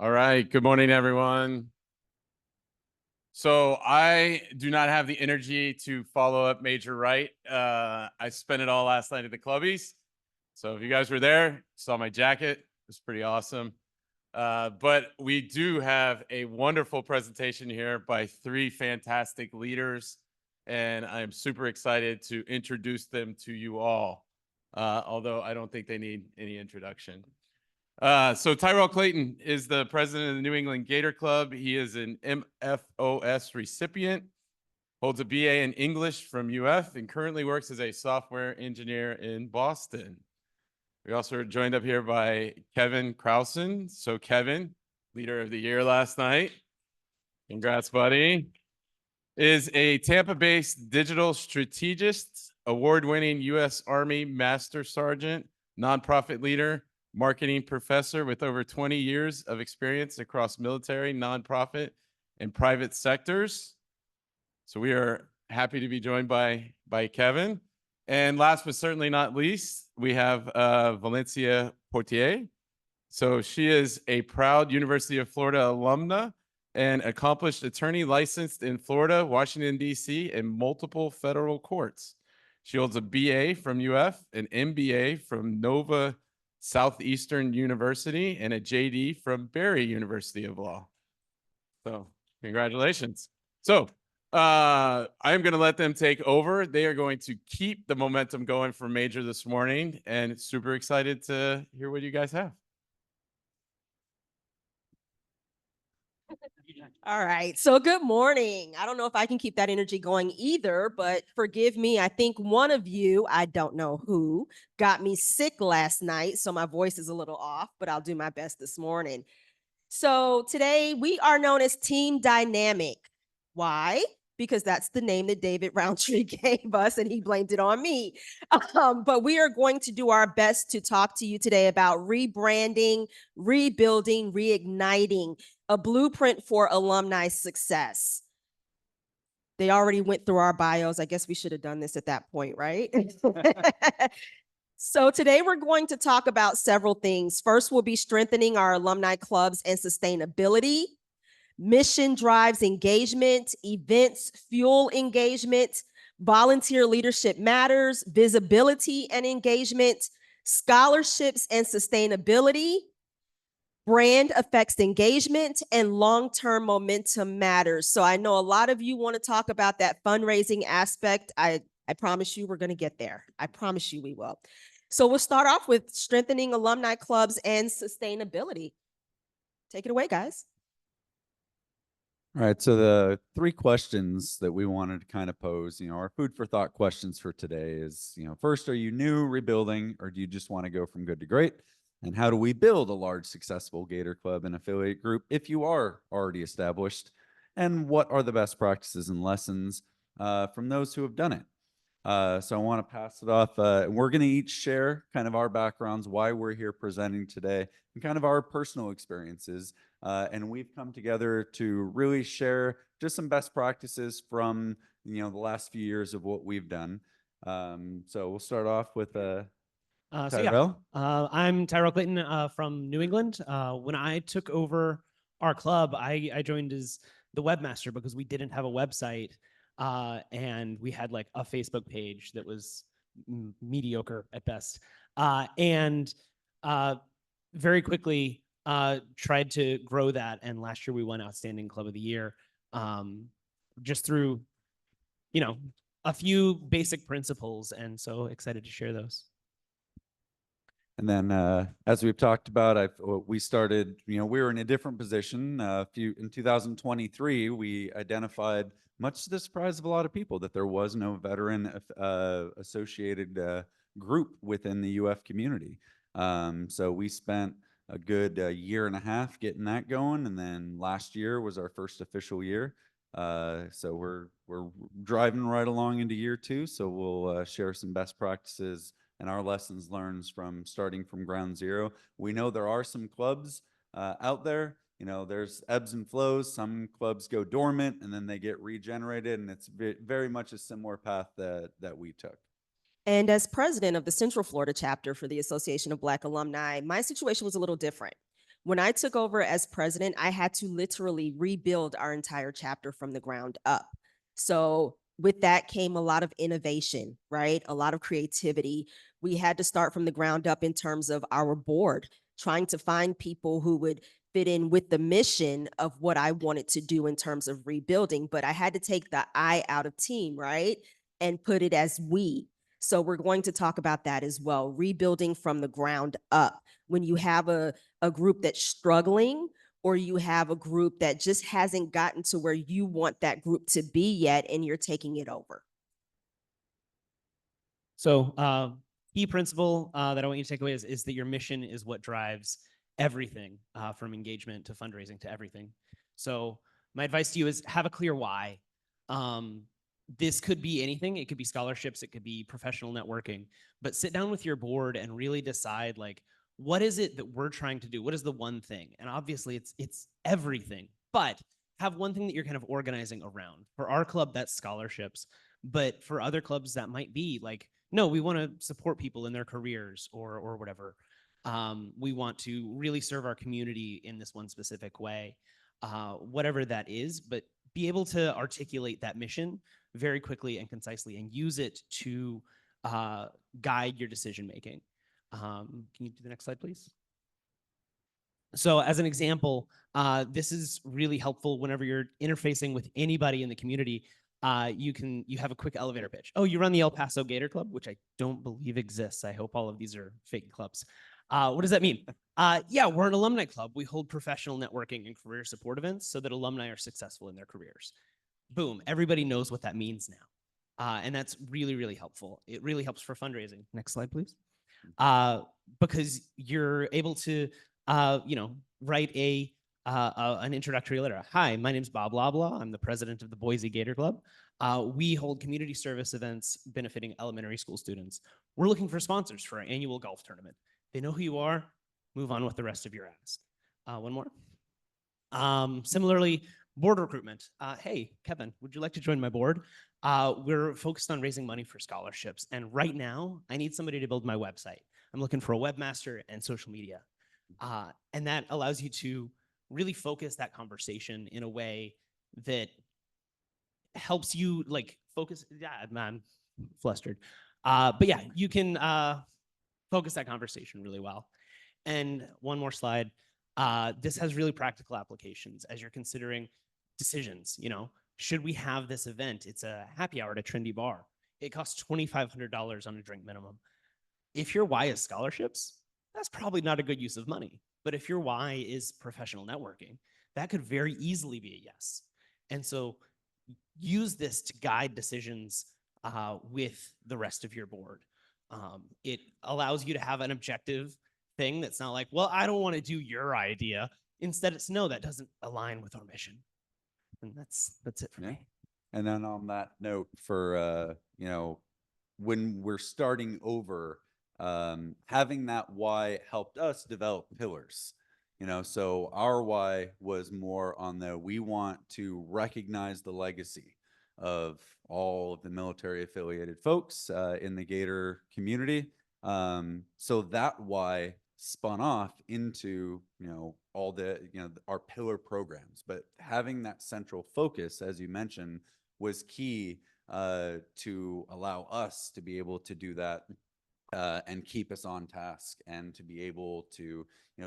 All right. Good morning, everyone. So I do not have the energy to follow up Major Wright. I spent it all last night at the Clubbies. So if you guys were there, saw my jacket. It's pretty awesome. But we do have a wonderful presentation here by three fantastic leaders. And I'm super excited to introduce them to you all, although I don't think they need any introduction. So Tyrel Clayton is the president of the New England Gator Club. He is an MFOS recipient, holds a BA in English from UF, and currently works as a software engineer in Boston. We also are joined up here by Kevin Crowsyn. So Kevin, leader of the year last night. Congrats, buddy. Is a Tampa-based digital strategist, award-winning U.S. Army Master Sergeant, nonprofit leader, marketing professor with over 20 years of experience across military, nonprofit, and private sectors. So we are happy to be joined by Kevin. And last but certainly not least, we have Valencia Poitier. So she is a proud University of Florida alumna and accomplished attorney licensed in Florida, Washington, D.C., and multiple federal courts. She holds a BA from UF, an MBA from Nova Southeastern University, and a JD from Barry University of Law. So congratulations. So I'm going to let them take over. They are going to keep the momentum going for Major this morning, and super excited to hear what you guys have. All right. So good morning. I don't know if I can keep that energy going either, but forgive me. I think one of you, I don't know who, got me sick last night. So my voice is a little off, but I'll do my best this morning. So today we are known as Team Dynamic. Why? Because that's the name that David Roundtree gave us and he blamed it on me. But we are going to do our best to talk to you today about rebranding, rebuilding, reigniting, a blueprint for alumni success. They already went through our bios. I guess we should have done this at that point, right? So today we're going to talk about several things. First, we'll be strengthening our alumni clubs and sustainability. Mission drives engagement, events fuel engagement, volunteer leadership matters, visibility and engagement, scholarships and sustainability, brand affects engagement, and long-term momentum matters. So I know a lot of you want to talk about that fundraising aspect. I promise you we're going to get there. I promise you we will. So we'll start off with strengthening alumni clubs and sustainability. Take it away, guys. All right, so the three questions that we wanted to kind of pose, our food for thought questions for today is, first, are you new, rebuilding, or do you just want to go from good to great? And how do we build a large, successful Gator Club and affiliate group if you are already established? And what are the best practices and lessons from those who have done it? So I want to pass it off. We're going to each share kind of our backgrounds, why we're here presenting today, and kind of our personal experiences. And we've come together to really share just some best practices from the last few years of what we've done. So we'll start off with Tyrel. I'm Tyrel Clayton from New England. When I took over our club, I joined as the webmaster because we didn't have a website. And we had like a Facebook page that was mediocre at best. And very quickly tried to grow that. And last year we won Outstanding Club of the Year just through, a few basic principles. And so excited to share those. And then, as we've talked about, we started, we were in a different position. In 2023, we identified, much to the surprise of a lot of people, that there was no veteran associated group within the UF community. So we spent a good year and a half getting that going, and then last year was our first official year. So we're driving right along into year two. So we'll share some best practices and our lessons learned from starting from ground zero. We know there are some clubs out there. There's ebbs and flows. Some clubs go dormant and then they get regenerated, and it's very much a similar path that we took. And as president of the Central Florida chapter for the Association of Black Alumni, my situation was a little different. When I took over as president, I had to literally rebuild our entire chapter from the ground up. So with that came a lot of innovation, right? A lot of creativity. We had to start from the ground up in terms of our board, trying to find people who would fit in with the mission of what I wanted to do in terms of rebuilding. But I had to take the I out of team, right? And put it as we. So we're going to talk about that as well, rebuilding from the ground up. When you have a group that's struggling, or you have a group that just hasn't gotten to where you want that group to be yet, and you're taking it over. So key principle that I want you to take away is that your mission is what drives everything from engagement to fundraising to everything. So my advice to you is have a clear why. This could be anything. It could be scholarships. It could be professional networking. But sit down with your board and really decide, like, what is it that we're trying to do? What is the one thing? And obviously it's everything, but have one thing that you're kind of organizing around. For our club, that's scholarships. But for other clubs, that might be like, no, we want to support people in their careers or whatever. We want to really serve our community in this one specific way, whatever that is, but be able to articulate that mission very quickly and concisely and use it to guide your decision-making. Can you do the next slide, please? So as an example, this is really helpful whenever you're interfacing with anybody in the community. You have a quick elevator pitch. Oh, you run the El Paso Gator Club, which I don't believe exists. I hope all of these are fake clubs. What does that mean? Yeah, we're an alumni club. We hold professional networking and career support events so that alumni are successful in their careers. Boom, everybody knows what that means now. And that's really, really helpful. It really helps for fundraising. Next slide, please. Because you're able to, write an introductory letter. Hi, my name's Bob blah blah. I'm the president of the Boise Gator Club. We hold community service events benefiting elementary school students. We're looking for sponsors for our annual golf tournament. They know who you are. Move on with the rest of your ask. One more. Similarly, board recruitment. Hey, Kevin, would you like to join my board? We're focused on raising money for scholarships. And right now, I need somebody to build my website. I'm looking for a webmaster and social media. And that allows you to really focus that conversation in a way that helps you focus. Yeah, I'm flustered. But yeah, you can focus that conversation really well. And one more slide. This has really practical applications as you're considering decisions. Should we have this event? It's a happy hour at a trendy bar. It costs $2,500 on a drink minimum. If your why is scholarships, that's probably not a good use of money. But if your why is professional networking, that could very easily be a yes. And so use this to guide decisions with the rest of your board. It allows you to have an objective thing that's not like, well, I don't want to do your idea. Instead, it's no, that doesn't align with our mission. And that's it for me. And then on that note, for when we're starting over, having that why helped us develop pillars. So our why was more on we want to recognize the legacy of all of the military affiliated folks in the Gator community. So that why spun off into, all the, our pillar programs, but having that central focus, as you mentioned, was key to allow us to be able to do that and keep us on task and to be able to,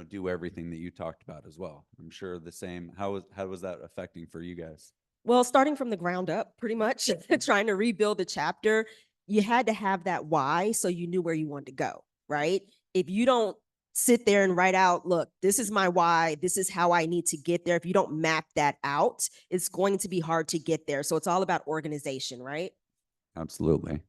do everything that you talked about as well. I'm sure the same. How was that affecting for you guys? Well, starting from the ground up, pretty much trying to rebuild the chapter, you had to have that why so you knew where you wanted to go, right? If you don't sit there and write out, look, this is my why, this is how I need to get there. If you don't map that out, it's going to be hard to get there. So it's all about organization, right? Absolutely.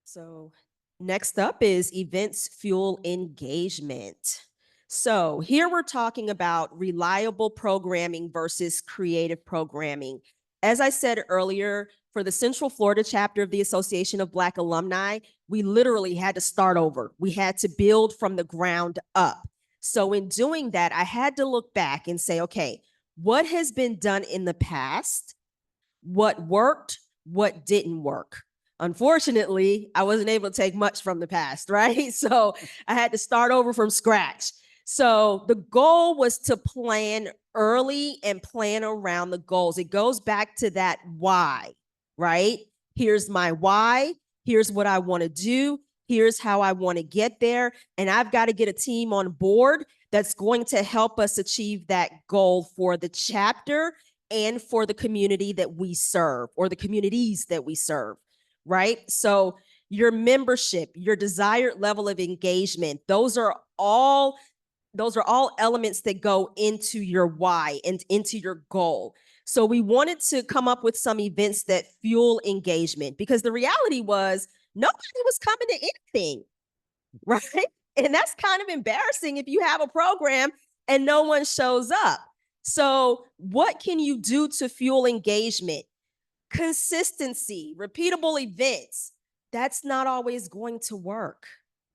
So next up is events fuel engagement. So here we're talking about reliable programming versus creative programming. As I said earlier, for the Central Florida chapter of the Association of Black Alumni, we literally had to start over. We had to build from the ground up. So in doing that, I had to look back and say, okay, what has been done in the past? What worked? What didn't work? Unfortunately, I wasn't able to take much from the past, right? So I had to start over from scratch. So the goal was to plan early and plan around the goals. It goes back to that why, right? Here's my why. Here's what I want to do. Here's how I want to get there. And I've got to get a team on board that's going to help us achieve that goal for the chapter and for the community that we serve, or the communities that we serve, right? So your membership, your desired level of engagement, those are all elements that go into your why and into your goal. So we wanted to come up with some events that fuel engagement, because the reality was nobody was coming to anything, right? And that's kind of embarrassing if you have a program and no one shows up. So what can you do to fuel engagement? Consistency, repeatable events. That's not always going to work,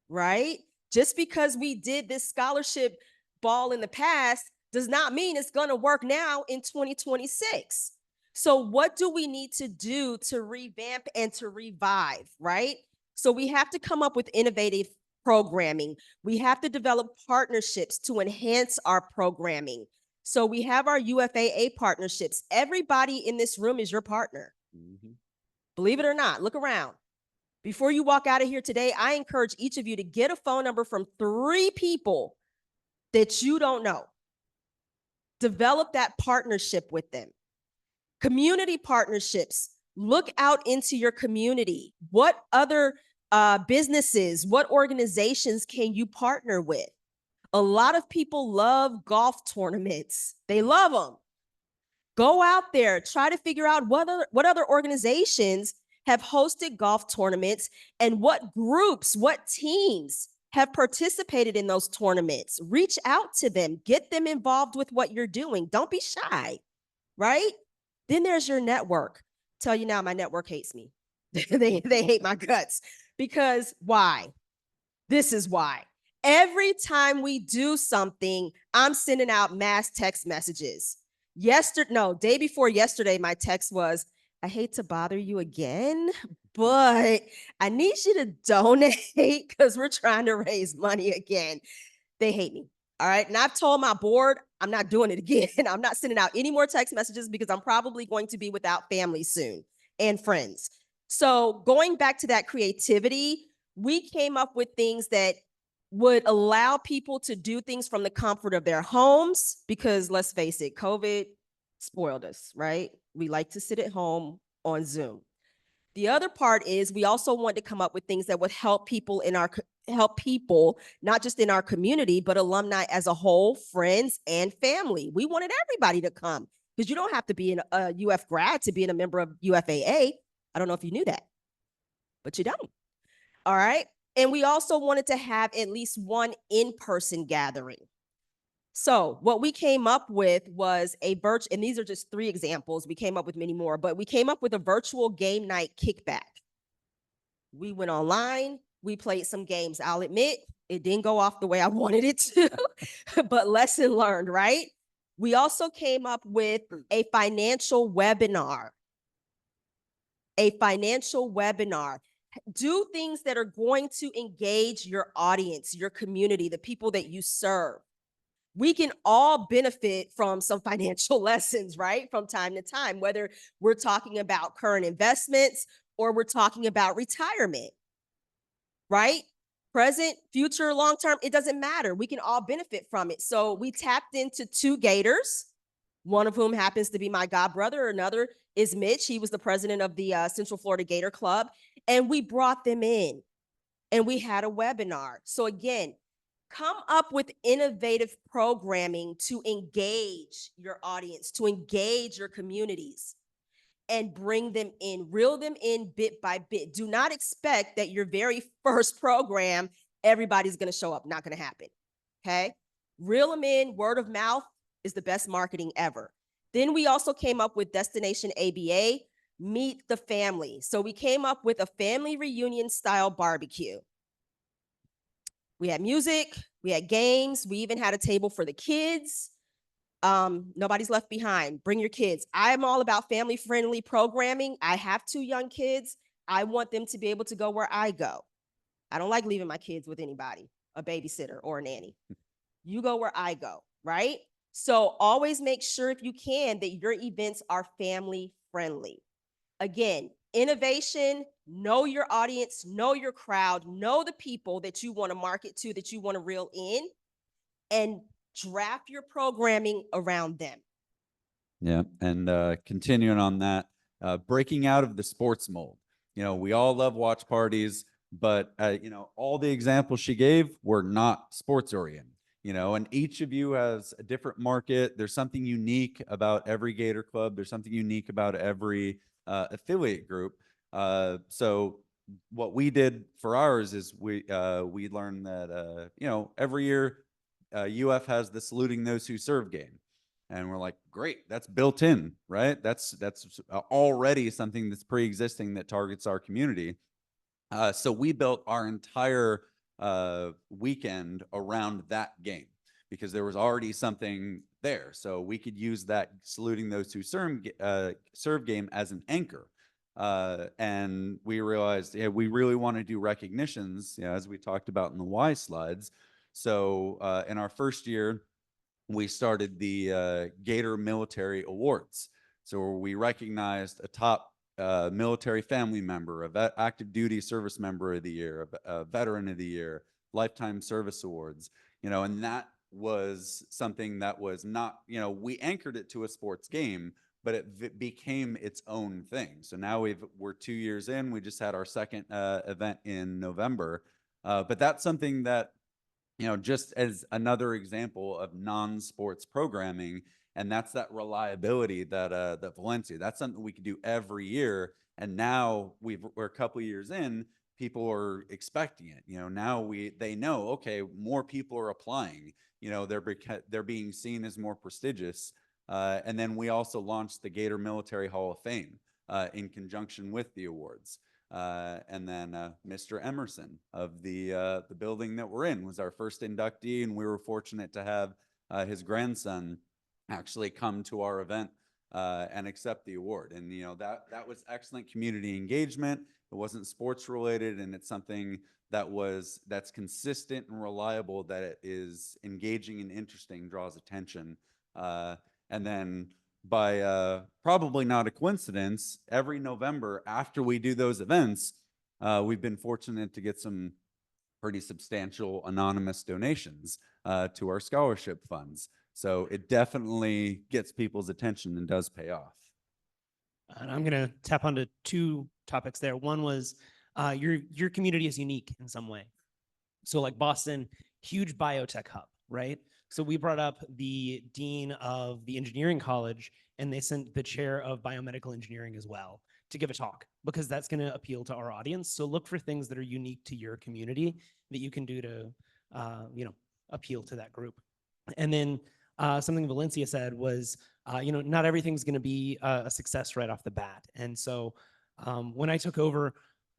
right? Just because we did this scholarship ball in the past does not mean it's going to work now in 2026. So what do we need to do to revamp and to revive, right? So we have to come up with innovative programming. We have to develop partnerships to enhance our programming. So we have our UFAA partnerships. Everybody in this room is your partner. Believe it or not, look around. Before you walk out of here today, I encourage each of you to get a phone number from 3 people that you don't know. Develop that partnership with them. Community partnerships. Look out into your community. What other businesses, what organizations can you partner with? A lot of people love golf tournaments. They love them. Go out there, try to figure out what other organizations have hosted golf tournaments and what groups, what teams have participated in those tournaments. Reach out to them, get them involved with what you're doing. Don't be shy, right? Then there's your network. Tell you now, my network hates me. they hate my guts. Because why? This is why. Every time we do something, I'm sending out mass text messages. Day before yesterday, my text was, I hate to bother you again, but I need you to donate because we're trying to raise money again. They hate me. All right. And I've told my board, I'm not doing it again. I'm not sending out any more text messages because I'm probably going to be without family soon and friends. So going back to that creativity, we came up with things that would allow people to do things from the comfort of their homes, because let's face it, COVID spoiled us, right? We like to sit at home on Zoom. The other part is we also want to come up with things that would help people not just in our community, but alumni as a whole, friends and family. We wanted everybody to come, because you don't have to be a UF grad to be a member of UFAA. I don't know if you knew that, but you don't. All right. And we also wanted to have at least one in-person gathering. So what we came up with was and these are just 3 examples. We came up with many more, but we came up with a virtual game night kickback. We went online, we played some games. I'll admit, it didn't go off the way I wanted it to, but lesson learned, right? We also came up with a financial webinar. Do things that are going to engage your audience, your community, the people that you serve. We can all benefit from some financial lessons, right? From time to time, whether we're talking about current investments or we're talking about retirement, right? Present, future, long-term, it doesn't matter. We can all benefit from it. So we tapped into 2 Gators, one of whom happens to be my godbrother. Another is Mitch. He was the president of the Central Florida Gator Club. And we brought them in and we had a webinar. So again, come up with innovative programming to engage your audience, to engage your communities, and bring them in, reel them in bit by bit. Do not expect that your very first program, everybody's going to show up. Not going to happen. Okay. Reel them in. Word of mouth is the best marketing ever. Then we also came up with Destination ABA, Meet the Family. So we came up with a family reunion style barbecue. We had music, we had games, we even had a table for the kids. Nobody's left behind. Bring your kids. I'm all about family-friendly programming. I have 2 young kids. I want them to be able to go where I go. I don't like leaving my kids with anybody, a babysitter or a nanny. You go where I go, right? So always make sure, if you can, that your events are family friendly. Again, innovation, know your audience, know your crowd, know the people that you want to market to, that you want to reel in, and draft your programming around them. Yeah, and continuing on that, breaking out of the sports mold. You know, we all love watch parties, but you know, all the examples she gave were not sports oriented. You know, and each of you has a different market. There's something unique about every Gator Club. There's something unique about every affiliate group. So what we did for ours is we learned that you know, every year UF has the Saluting Those Who Serve game. And we're like, great, that's built in, right? That's already something that's pre-existing that targets our community. So we built our entire weekend around that game because there was already something there. So we could use that Saluting Those Who Serve game as an anchor. And we realized, yeah, we really want to do recognitions, you know, as we talked about in the Y slides. So in our first year, we started the Gator Military Awards. So we recognized a top military family member, a active duty service member of the year, a veteran of the year, lifetime service awards, you know, and that was something that was not, you know, we anchored it to a sports game, but it became its own thing. So now we're 2 years in, we just had our second event in November. But that's something that, you know, just as another example of non-sports programming, and that's that reliability that that Valencia, that's something we could do every year. And now we're a couple of years in, people are expecting it. You know, now they know, okay, more people are applying. You know, they're being seen as more prestigious. And then we also launched the Gator Military Hall of Fame in conjunction with the awards. And then Mr. Emerson of the building that we're in was our first inductee, and we were fortunate to have his grandson actually come to our event and accept the award. And you know, that was excellent community engagement. It wasn't sports related, and it's something that's consistent and reliable, that it is engaging and interesting, draws attention. And then by probably not a coincidence, every November after we do those events, we've been fortunate to get some pretty substantial anonymous donations to our scholarship funds. So it definitely gets people's attention and does pay off. And I'm going to tap onto two topics there. One was your community is unique in some way. So like Boston, huge biotech hub, right? So we brought up the dean of the engineering college, and they sent the chair of biomedical engineering as well to give a talk, because that's going to appeal to our audience. So look for things that are unique to your community that you can do to, you know, appeal to that group. And then something Valencia said was, you know, not everything's going to be a success right off the bat. And so when I took over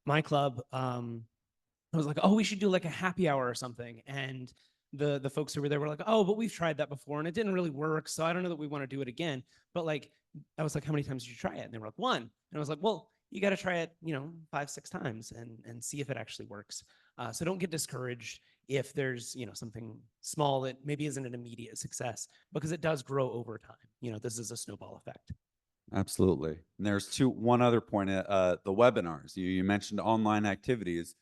my club, I was like, oh, we should do like a happy hour or something. And the folks who were there were like, oh, but we've tried that before and it didn't really work. So I don't know that we want to do it again. But like, I was like, how many times did you try it? And they were like, one. And I was like, well, you got to try it, you know, 5-6 times and see if it actually works. So don't get discouraged if there's, you know, something small that maybe isn't an immediate success, because it does grow over time. You know, this is a snowball effect. Absolutely. And there's one other point, the webinars. You mentioned online activities.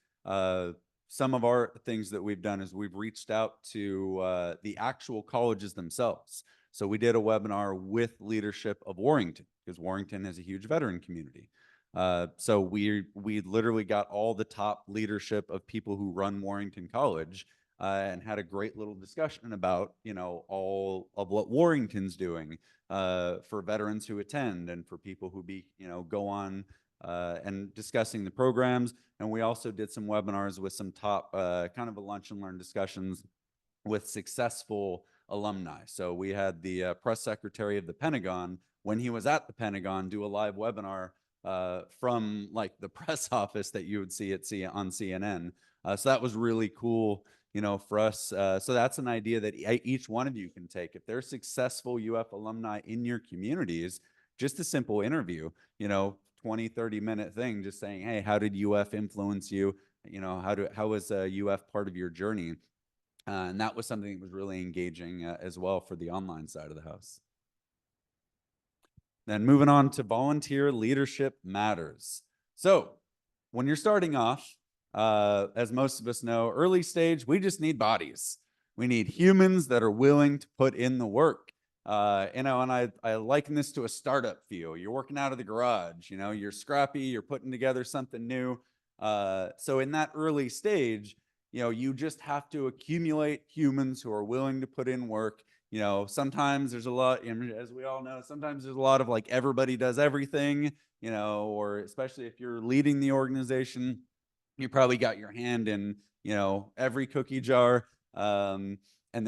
Some of our things that we've done is we've reached out to the actual colleges themselves. So we did a webinar with leadership of Warrington, because Warrington has a huge veteran community. So we literally got all the top leadership of people who run Warrington College and had a great little discussion about, you know, all of what Warrington's doing for veterans who attend and for people who go on and discussing the programs. And we also did some webinars with some top kind of a lunch and learn discussions with successful alumni. So we had the press secretary of the Pentagon, when he was at the Pentagon, do a live webinar from like the press office that you would see on CNN. So that was really cool, you know, for us. So that's an idea that each one of you can take. If there's successful UF alumni in your communities, just a simple interview, you know, 20, 30-minute thing, just saying, hey, how did UF influence you? You know, how was UF part of your journey? And that was something that was really engaging as well for the online side of the house. Then moving on to volunteer leadership matters. So when you're starting off, as most of us know, early stage, we just need bodies. We need humans that are willing to put in the work. You know, and I liken this to a startup feel. You're working out of the garage, you know, you're scrappy, you're putting together something new. So in that early stage, you know, you just have to accumulate humans who are willing to put in work. You know, sometimes there's a lot, as we all know, sometimes there's a lot of like everybody does everything, you know, or especially if you're leading the organization, you probably got your hand in, you know, every cookie jar. And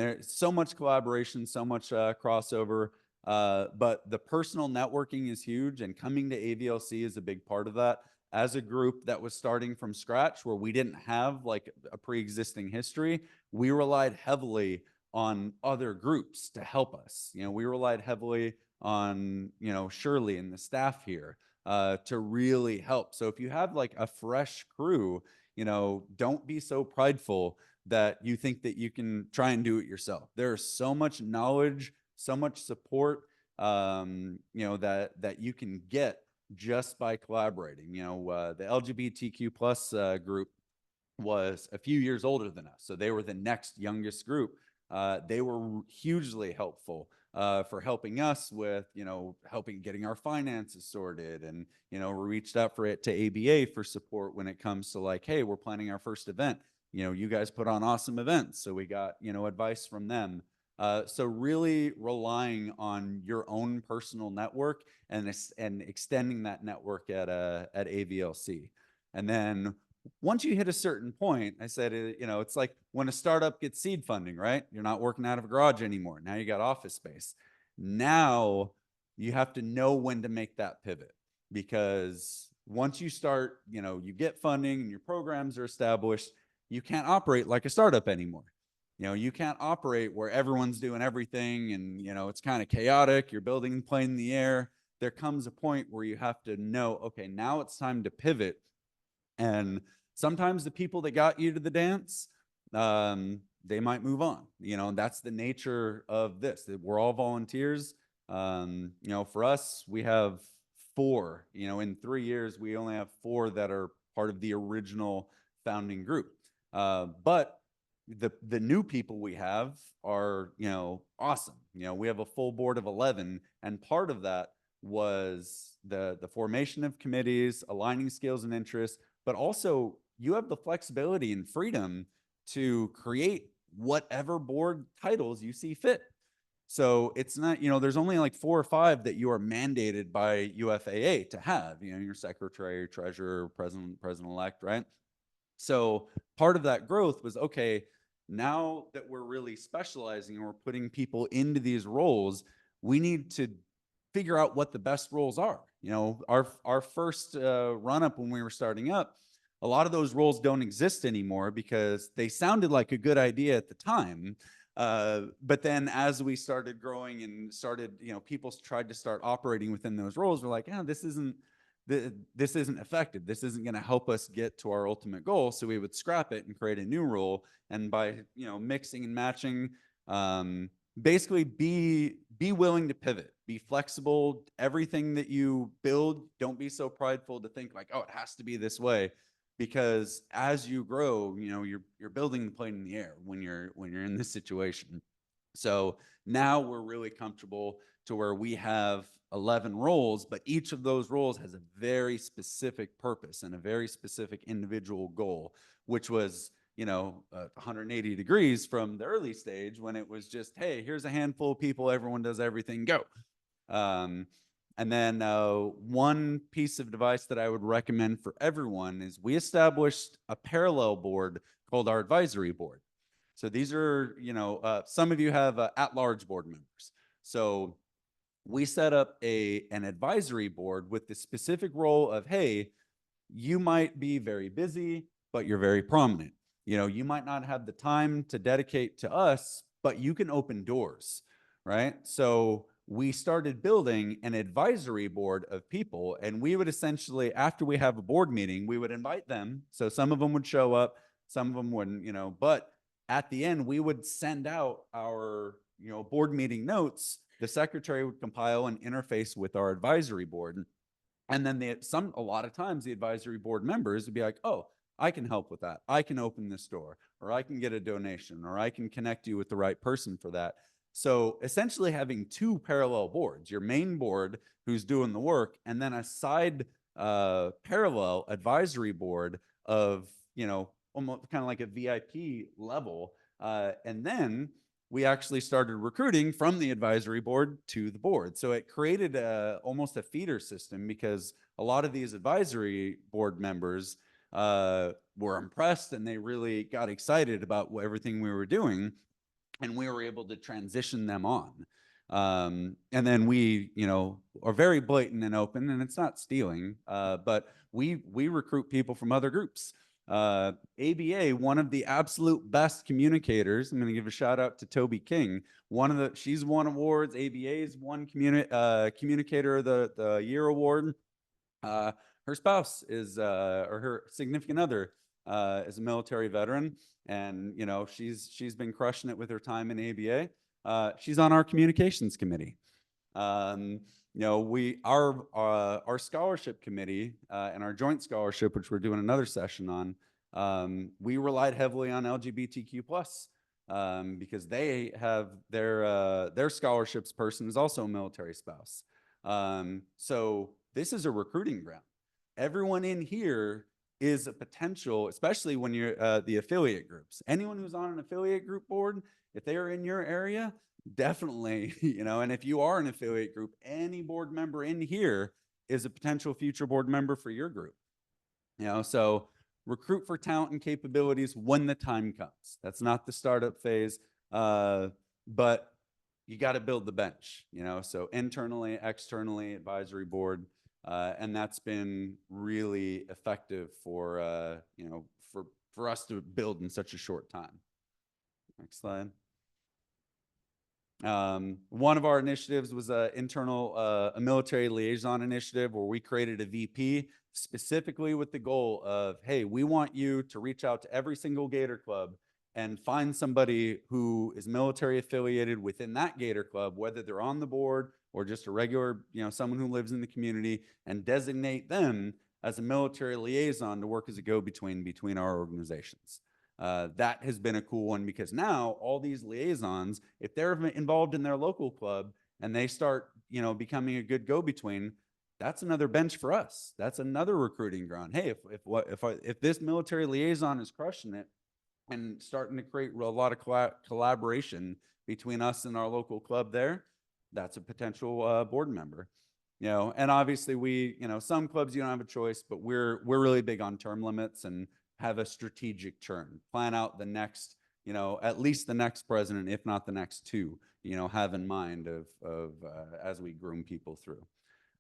there's so much collaboration, so much crossover. But the personal networking is huge, and coming to AVLC is a big part of that. As a group that was starting from scratch, where we didn't have like a pre-existing history, we relied heavily on other groups to help us. You know, we relied heavily on, you know, Shirley and the staff here to really help. So if you have like a fresh crew, you know, don't be so prideful that you think that you can try and do it yourself. There's so much knowledge, so much support, you know, that you can get just by collaborating. You know, the LGBTQ plus group was a few years older than us, so they were the next youngest group. They were hugely helpful for helping us with, you know, getting our finances sorted. And, you know, we reached out to ABA for support when it comes to like, hey, we're planning our first event. You know, you guys put on awesome events. So we got, you know, advice from them. So really relying on your own personal network and extending that network at AVLC. And then once you hit a certain point, I said, you know, it's like when a startup gets seed funding, right? You're not working out of a garage anymore. Now you got office space. Now you have to know when to make that pivot, because once you start, you know, you get funding and your programs are established, you can't operate like a startup anymore. You know, you can't operate where everyone's doing everything and, you know, it's kind of chaotic. You're building a plane in the air. There comes a point where you have to know, okay, now it's time to pivot. And sometimes the people that got you to the dance, they might move on. You know, that's the nature of this. We're all volunteers. You know, for us, we have 4. You know, in 3 years, we only have 4 that are part of the original founding group. But the new people we have are, you know, awesome. You know, we have a full board of 11, and part of that was the formation of committees, aligning skills and interests, but also you have the flexibility and freedom to create whatever board titles you see fit. So it's not, you know, there's only like 4 or 5 that you are mandated by UFAA to have, you know, your secretary, treasurer, president-elect, right? So part of that growth was, okay, now that we're really specializing and we're putting people into these roles, we need to figure out what the best roles are. You know, our first run up when we were starting up, a lot of those roles don't exist anymore because they sounded like a good idea at the time. But then as we started growing and started, you know, people tried to start operating within those roles, we're like, yeah, this isn't effective. This isn't going to help us get to our ultimate goal. So we would scrap it and create a new role. And by, you know, mixing and matching, basically be willing to pivot, be flexible. Everything that you build, don't be so prideful to think like, oh, it has to be this way. Because as you grow, you know, you're building the plane in the air when you're in this situation. So now we're really comfortable to where we have 11 roles, but each of those roles has a very specific purpose and a very specific individual goal, which was, you know, 180 degrees from the early stage when it was just, hey, here's a handful of people, everyone does everything, go. And then one piece of advice that I would recommend for everyone is we established a parallel board called our advisory board. So these are, you know, some of you have at-large board members. So we set up an advisory board with the specific role of, hey, you might be very busy, but you're very prominent. You know, you might not have the time to dedicate to us, but you can open doors, right? So we started building an advisory board of people, and we would essentially, after we have a board meeting, we would invite them. So some of them would show up, some of them wouldn't, you know, but at the end, we would send out our, you know, board meeting notes. The secretary would compile and interface with our advisory board. And then a lot of times the advisory board members would be like, oh, I can help with that. I can open this door, or I can get a donation, or I can connect you with the right person for that. So essentially having two parallel boards, your main board who's doing the work, and then a side parallel advisory board of, you know, almost kind of like a VIP level. And then we actually started recruiting from the advisory board to the board. So it created almost a feeder system, because a lot of these advisory board members were impressed, and they really got excited about everything we were doing, and we were able to transition them on. And then we, you know, are very blatant and open, and it's not stealing, but we recruit people from other groups. ABA, one of the absolute best communicators. I'm going to give a shout out to Toby King. She's won awards. ABA's won communicator of the year award. Her spouse is, or her significant other, is a military veteran, and you know she's been crushing it with her time in ABA. She's on our communications committee. You know, our scholarship committee and our joint scholarship, which we're doing another session on, we relied heavily on LGBTQ plus because they have their scholarships person is also a military spouse. So this is a recruiting ground. Everyone in here is a potential, especially when you're the affiliate groups. Anyone who's on an affiliate group board, if they are in your area, definitely, you know, and if you are an affiliate group, any board member in here is a potential future board member for your group. You know, so recruit for talent and capabilities when the time comes. That's not the startup phase, but you got to build the bench, you know, so internally, externally, advisory board. And that's been really effective for, you know, for us to build in such a short time. Next slide. One of our initiatives was a military liaison initiative where we created a VP specifically with the goal of, hey, we want you to reach out to every single Gator Club and find somebody who is military affiliated within that Gator Club, whether they're on the board or just a regular, you know, someone who lives in the community, and designate them as a military liaison to work as a go-between between our organizations. That has been a cool one, because now all these liaisons, if they're involved in their local club and they start, you know, becoming a good go-between, that's another bench for us. That's another recruiting ground. Hey, if this military liaison is crushing it and starting to create a lot of collaboration between us and our local club there, that's a potential board member. You know, and obviously you know, some clubs you don't have a choice, but we're really big on term limits and have a strategic churn. Plan out the next, you know, at least the next president, if not the next two, you know, have in mind of as we groom people through.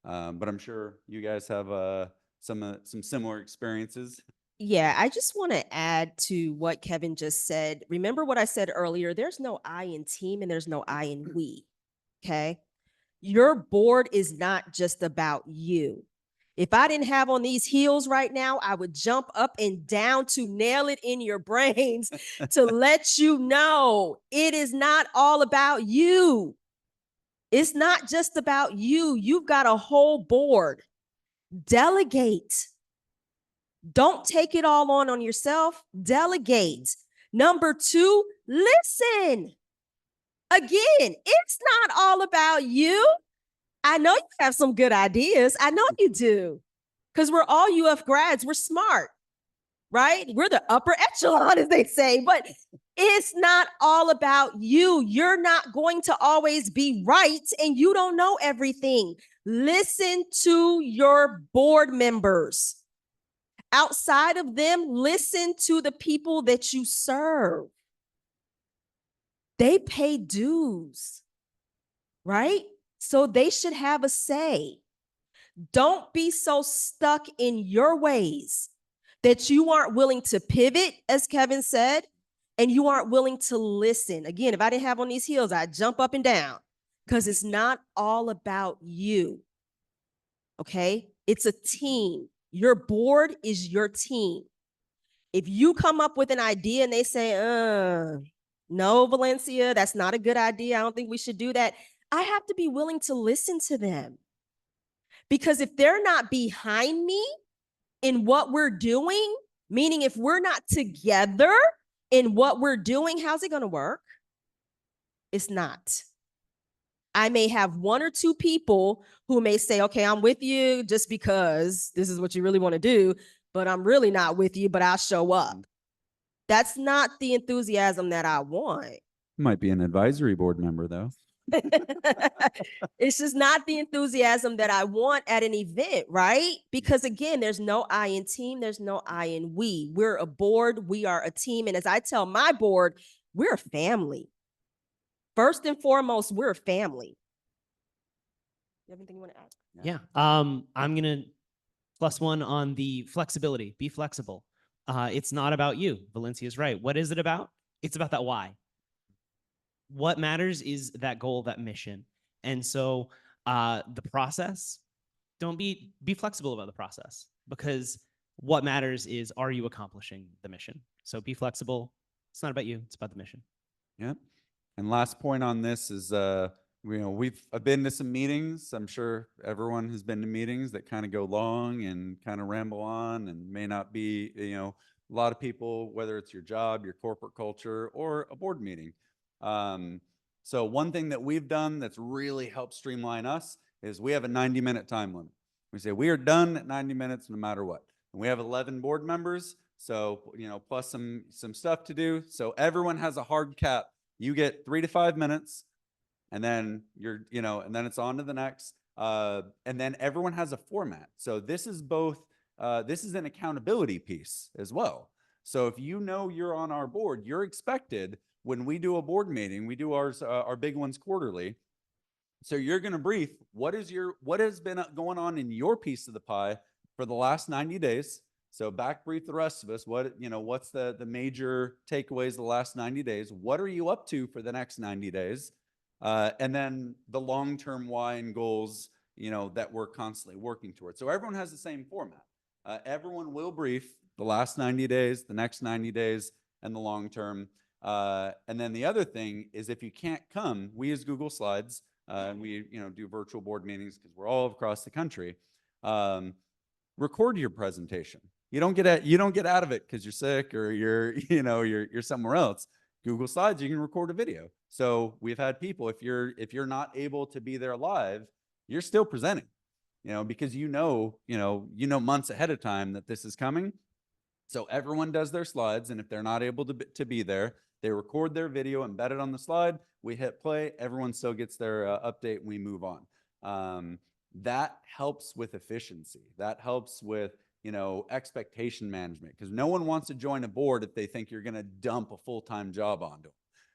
But I'm sure you guys have some similar experiences. Yeah, I just want to add to what Kevin just said. Remember what I said earlier, there's no I in team and there's no I in we, okay? Your board is not just about you. If I didn't have on these heels right now, I would jump up and down to nail it in your brains to let you know it is not all about you. It's not just about you. You've got a whole board. Delegate. Don't take it all on yourself. Delegate. Number two, listen. Again, it's not all about you. I know you have some good ideas. I know you do. Because we're all UF grads. We're smart, right? We're the upper echelon, as they say. But it's not all about you. You're not going to always be right, and you don't know everything. Listen to your board members. Outside of them, listen to the people that you serve. They pay dues, right? So they should have a say. Don't be so stuck in your ways that you aren't willing to pivot, as Kevin said, and you aren't willing to listen. Again, if I didn't have on these heels, I'd jump up and down. because it's not all about you. Okay? It's a team. Your board is your team. If you come up with an idea and they say, no, Valencia, that's not a good idea. I don't think we should do that. I have to be willing to listen to them. Because if they're not behind me in what we're doing, meaning if we're not together in what we're doing, how's it going to work? It's not. I may have one or two people who may say, okay, I'm with you just because this is what you really want to do, but I'm really not with you, but I'll show up. That's not the enthusiasm that I want. Might be an advisory board member though. It's just not the enthusiasm that I want at an event, right? Because again, there's no I in team, there's no I in we. We're a board, we are a team. And as I tell my board, we're a family. First and foremost, we're a family. You have anything you want to add? Yeah. I'm gonna +1 on the flexibility. Be flexible. It's not about you. Valencia's right. What is it about? It's about that why. What matters is that goal, that mission. And so the process, don't be flexible about the process, because what matters is, are you accomplishing the mission? So be flexible. It's not about you. It's about the mission. Yeah. And last point on this is, I've been to some meetings. I'm sure everyone has been to meetings that kind of go long and kind of ramble on and may not be, a lot of people, whether it's your job, your corporate culture, or a board meeting. So one thing that we've done that's really helped streamline us is we have a 90-minute time limit. We say we are done at 90 minutes no matter what. And we have 11 board members. So, plus some stuff to do. So everyone has a hard cap. You get 3 to 5 minutes, and then and then it's on to the next. And then everyone has a format. So this is both, this is an accountability piece as well. So if you're on our board, you're expected, when we do a board meeting, we do our big ones quarterly. So you're going to brief what has been going on in your piece of the pie for the last 90 days. So back brief the rest of us. What's the major takeaways the last 90 days? What are you up to for the next 90 days? And then the long-term why and goals, that we're constantly working towards. So everyone has the same format. Everyone will brief the last 90 days, the next 90 days, and the long term. And then the other thing is, if you can't come, we use Google Slides, and we do virtual board meetings because we're all across the country. Record your presentation. You don't get out of it because you're sick or you're somewhere else. Google Slides, you can record a video. So we've had people, if you're not able to be there live, you're still presenting, because months ahead of time that this is coming. So everyone does their slides, and if they're not able to be there, they record their video, embed it on the slide. We hit play. Everyone still gets their update, and we move on. That helps with efficiency. That helps with expectation management, because no one wants to join a board if they think you're going to dump a full-time job onto them.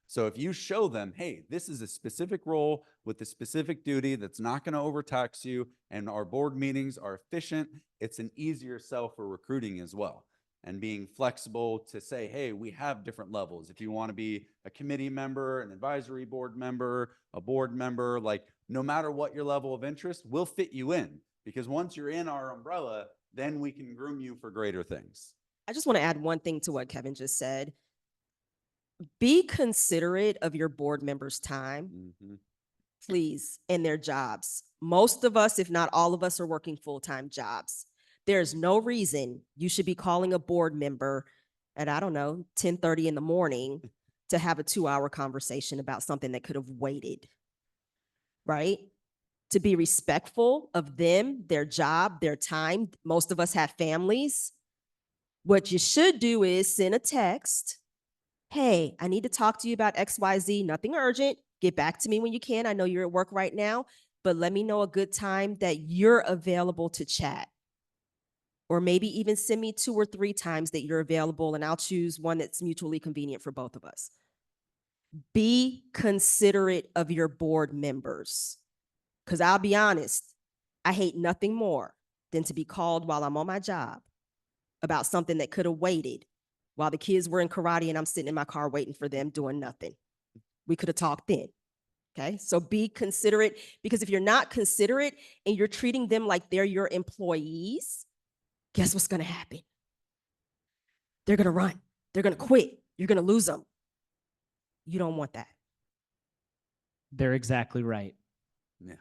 So if you show them, hey, this is a specific role with a specific duty that's not going to overtax you, and our board meetings are efficient, it's an easier sell for recruiting as well. And being flexible to say, hey, we have different levels. If you want to be a committee member, an advisory board member, a board member, like no matter what your level of interest, we'll fit you in, because once you're in our umbrella, then we can groom you for greater things. I just want to add one thing to what Kevin just said. Be considerate of your board members' time, please, and their jobs. Most of us, if not all of us, are working full-time jobs. There's no reason you should be calling a board member at, 10:30 in the morning to have a 2-hour conversation about something that could have waited, right? To be respectful of them, their job, their time. Most of us have families. What you should do is send a text. Hey, I need to talk to you about XYZ, nothing urgent. Get back to me when you can. I know you're at work right now, but let me know a good time that you're available to chat. Or maybe even send me 2 or 3 times that you're available, and I'll choose one that's mutually convenient for both of us. Be considerate of your board members. Because I'll be honest, I hate nothing more than to be called while I'm on my job about something that could have waited while the kids were in karate and I'm sitting in my car waiting for them doing nothing. We could have talked then. Okay, so be considerate, because if you're not considerate and you're treating them like they're your employees, guess what's going to happen? They're going to run. They're going to quit. You're going to lose them. You don't want that. They're exactly right. Yeah.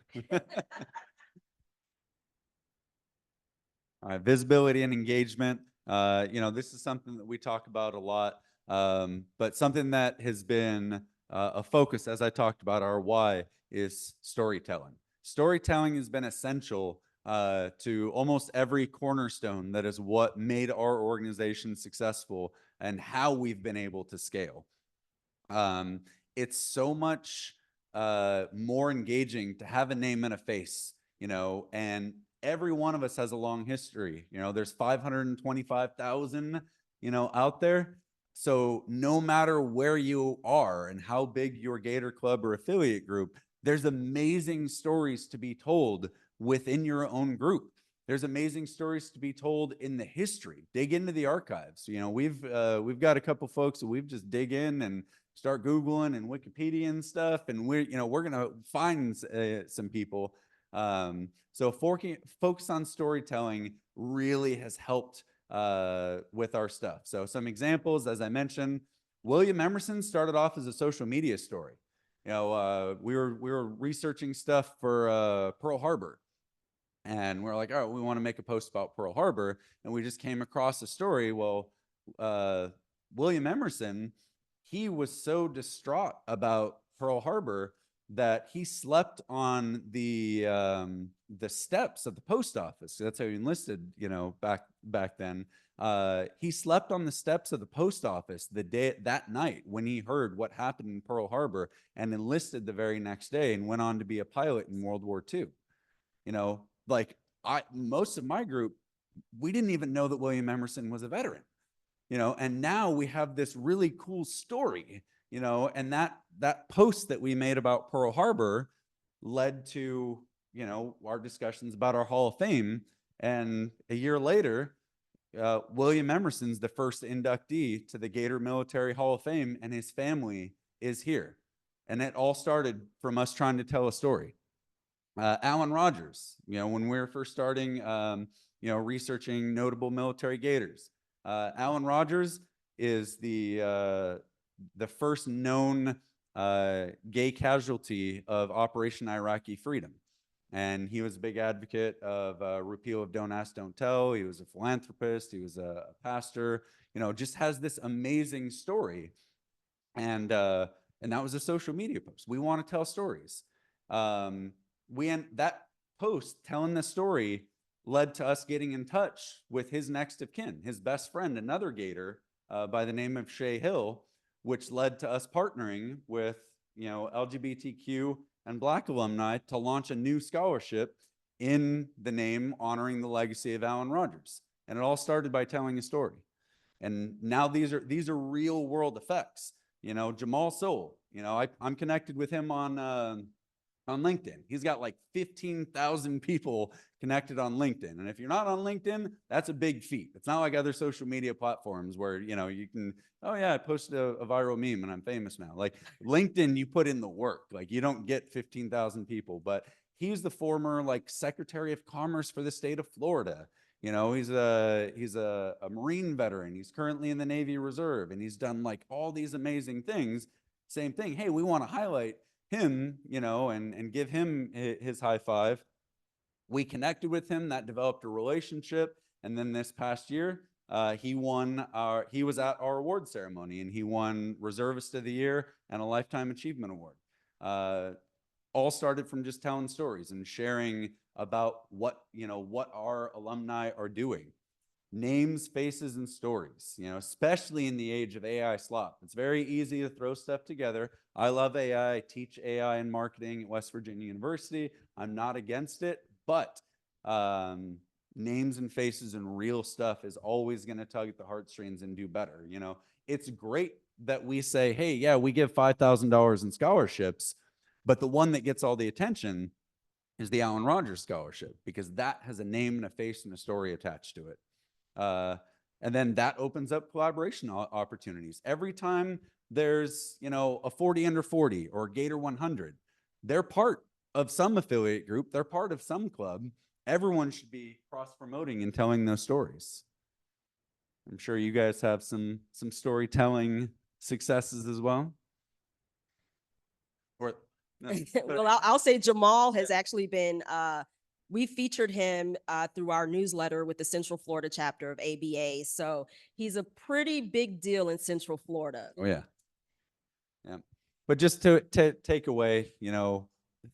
All right, visibility and engagement. This is something that we talk about a lot, but something that has been a focus, as I talked about, our why, is storytelling. Storytelling has been essential to almost every cornerstone that is what made our organization successful and how we've been able to scale. It's so much more engaging to have a name and a face, and every one of us has a long history. There's 525,000, out there. So no matter where you are and how big your Gator Club or affiliate group, there's amazing stories to be told within your own group. There's amazing stories to be told in the history. Dig into the archives. We've got a couple folks that we've just dig in and start Googling and Wikipedia and stuff, and we're gonna find some people. So focus on storytelling really has helped with our stuff. So some examples, as I mentioned, William Emerson started off as a social media story. We were researching stuff for Pearl Harbor, and we're like, oh, we want to make a post about Pearl Harbor, and we just came across a story. Well, William Emerson, he was so distraught about Pearl Harbor that he slept on the steps of the post office. That's how he enlisted, back then. He slept on the steps of the post office that night when he heard what happened in Pearl Harbor, and enlisted the very next day and went on to be a pilot in World War II. Most of my group, we didn't even know that William Emerson was a veteran. And now we have this really cool story, and that post that we made about Pearl Harbor led to, our discussions about our Hall of Fame. And a year later, William Emerson's the first inductee to the Gator Military Hall of Fame, and his family is here. And it all started from us trying to tell a story. Alan Rogers, when we were first starting, researching notable military Gators, Alan Rogers is the first known gay casualty of Operation Iraqi Freedom. And he was a big advocate of repeal of Don't Ask, Don't Tell. He was a philanthropist. He was a pastor, just has this amazing story. And that was a social media post. We want to tell stories. That post telling the story led to us getting in touch with his next of kin, his best friend, another Gator by the name of Shay Hill, which led to us partnering with, LGBTQ and Black alumni to launch a new scholarship in the name honoring the legacy of Alan Rogers. And it all started by telling a story. And now these are real world effects. Jamal Soul, I'm connected with him on LinkedIn. He's got like 15,000 people connected on LinkedIn. And if you're not on LinkedIn, that's a big feat. It's not like other social media platforms where, you can, oh yeah, I posted a viral meme and I'm famous now. Like LinkedIn, you put in the work. Like you don't get 15,000 people, but he's the former Secretary of Commerce for the state of Florida. He's a Marine veteran. He's currently in the Navy Reserve, and he's done all these amazing things. Same thing. Hey, we want to highlight him, and give him his high five. We connected with him, that developed a relationship. And then this past year, he was at our award ceremony, and he won Reservist of the Year and a Lifetime Achievement Award. All started from just telling stories and sharing about what our alumni are doing. Names, faces, and stories, especially in the age of AI slop. It's very easy to throw stuff together. I love AI. I teach AI and marketing at West Virginia University. I'm not against it, but names and faces and real stuff is always going to tug at the heartstrings and do better. It's great that we say, hey, yeah, we give $5,000 in scholarships, but the one that gets all the attention is the Alan Rogers Scholarship, because that has a name and a face and a story attached to it. And then that opens up collaboration opportunities. Every time there's, a 40 under 40 or Gator 100, they're part of some affiliate group. They're part of some club. Everyone should be cross-promoting and telling those stories. I'm sure you guys have some storytelling successes as well. Or, no, Well, I'll say Jamal has actually been, we featured him through our newsletter with the Central Florida chapter of ABA. So he's a pretty big deal in Central Florida. oh yeah. Yeah. But just to take away,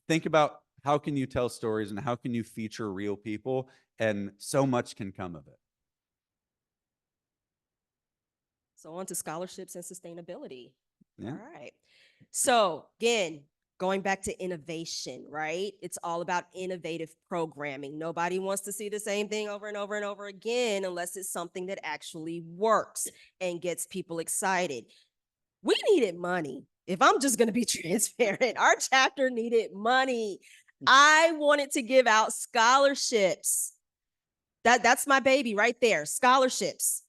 think about how can you tell stories and how can you feature real people, and so much can come of it. So on to scholarships and sustainability. Yeah. All right. So again, going back to innovation, right? It's all about innovative programming. Nobody wants to see the same thing over and over and over again unless it's something that actually works and gets people excited. We needed money. If I'm just going to be transparent, our chapter needed money. I wanted to give out scholarships. That's my baby right there, scholarships.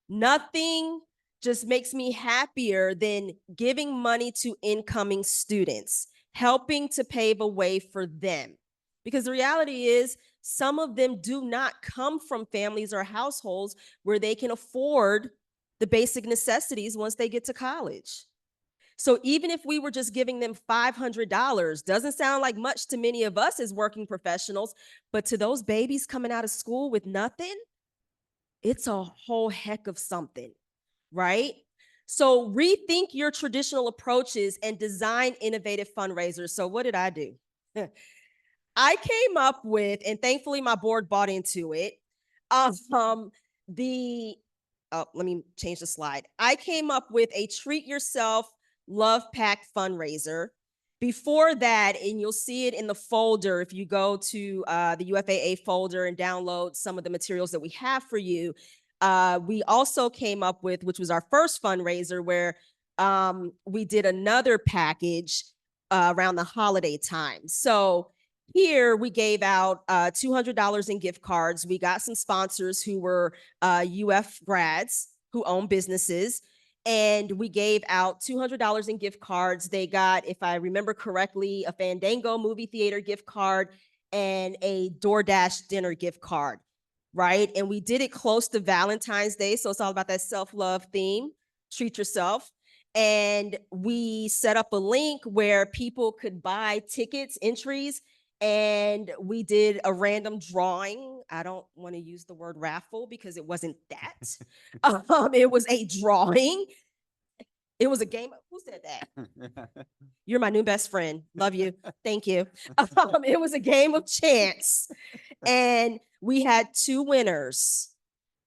Nothing just makes me happier than giving money to incoming students, helping to pave a way for them. Because the reality is, some of them do not come from families or households where they can afford the basic necessities once they get to college. So even if we were just giving them $500, doesn't sound like much to many of us as working professionals, but to those babies coming out of school with nothing, it's a whole heck of something, right? So rethink your traditional approaches and design innovative fundraisers. So what did I do? I came up with, and thankfully my board bought into it, let me change the slide. I came up with a treat yourself love pack fundraiser. Before that, and you'll see it in the folder, if you go to the UFAA folder and download some of the materials that we have for you, we also came up with, which was our first fundraiser, where we did another package around the holiday time. So here we gave out $200 in gift cards. We got some sponsors who were UF grads who own businesses, and we gave out $200 in gift cards. They got, if I remember correctly, a Fandango movie theater gift card and a DoorDash dinner gift card, right? And we did it close to Valentine's Day, so it's all about that self-love theme, treat yourself. And we set up a link where people could buy tickets, entries, and we did a random drawing. I don't want to use the word raffle because it wasn't that. It was a drawing. It was a game. Who said that? You're my new best friend. Love you. Thank you. It was a game of chance. And we had 2 winners.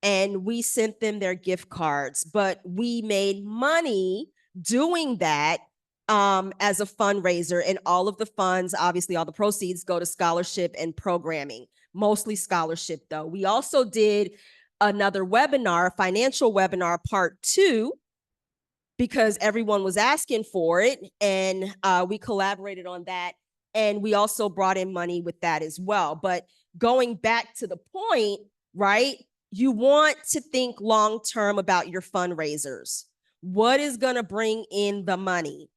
And we sent them their gift cards. But we made money doing that as a fundraiser, and all of the funds, obviously all the proceeds, go to scholarship and programming, mostly scholarship though. We also did another webinar, financial webinar part 2, because everyone was asking for it, and we collaborated on that, and we also brought in money with that as well. But going back to the point, right, you want to think long-term about your fundraisers. What is going to bring in the money?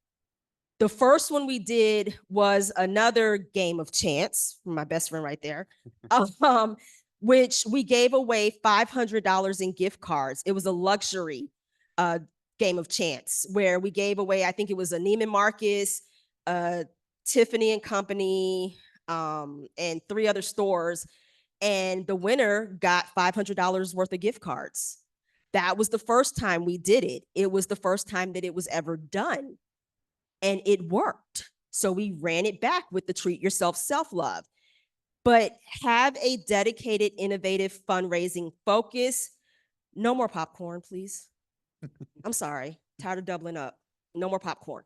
The first one we did was another game of chance, my best friend right there, which we gave away $500 in gift cards. It was a luxury game of chance where we gave away, I think it was a Neiman Marcus, Tiffany and Company, and 3 other stores. And the winner got $500 worth of gift cards. That was the first time we did it. It was the first time that it was ever done. And it worked. So we ran it back with the treat yourself self-love. But have a dedicated, innovative fundraising focus. No more popcorn, please. I'm sorry. Tired of doubling up. No more popcorn.